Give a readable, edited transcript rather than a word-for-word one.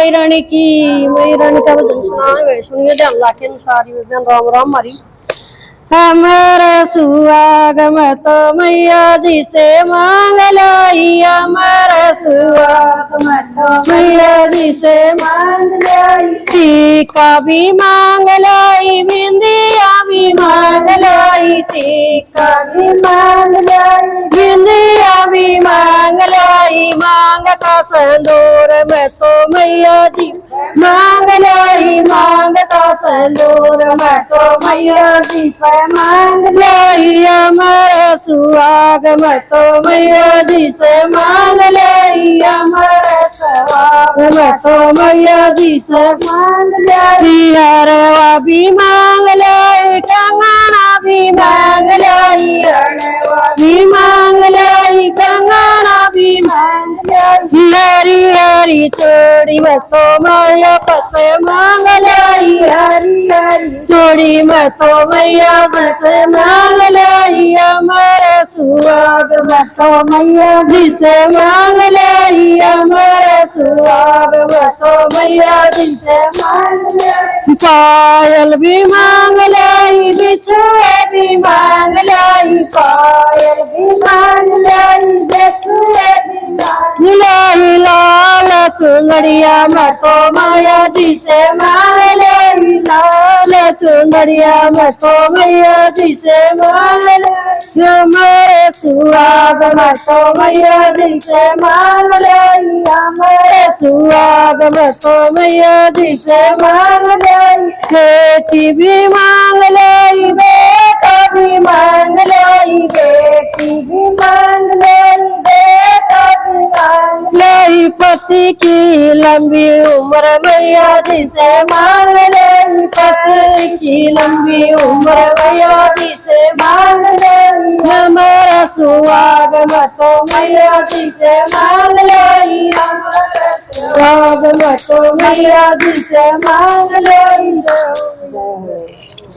मई रानी का भजन सुनाने सुनिए ध्यान लाके अनुसारी राम राम मारी। हमारा सुहागम तो मैया जी से मांग लाई, हमारा सुहागम तो मैया जी से मांग लाई। टीका भी मांग लाई, बिंदिया भी मांग लाई, टीका भी मांग लाई, बिंदिया भी मांग लाई। मांग का संदूर मैं तो मैया जी मांग लाई, मांग का संदूर मैं तो मैया जी पे मांग लाई। हमारा सुहाग मैं तो मैया जी से मांग लाई, हमारा सुहाग मैं तो मैया जी से मांग लाई। हरवा भी मांग लाई, कंगना भी मांग लाई, हरवा भी मांग लाई, कंगना भी मांग लाई। हरी हरी चोड़ी मैं तो मैया से मांग लाई, हरी हरी चोड़ी मैं तो मैया से मांग लाई। हमारा सुहाग मैं तो मैया जी से मांग लाई, हमारा सुहाग मैं तो मैया जी से मांग लाई। पायल भी मांग लाई, बिछुए भी मांग लाई, पायल भी मांग लाई, बिछुए भी मांग लाई। लाल चुनरिया मैं तो मैया जी से मांग लाई, लाल चुनरिया मैं तो मैया जी से मांग लाई। हमारे सुहाग मैं तो मैया जी से मांग लाई, हमारे सुहाग मैं तो मैया जी से मांग लाई। बेटी भी मांग लाई, बेटा भी मांग लाई, बेटी भी मांग लाई, बेटा भी मांग लाई। पति की लंबी उम्र मैया जी से मांग लाई, पति की लंबी उम्र मैया जी से मांग लाई। हमारा सुहाग मैं तो मैया जी से मांग लाई, हमारा सुहाग मैं तो मैया जी से मांग लाई।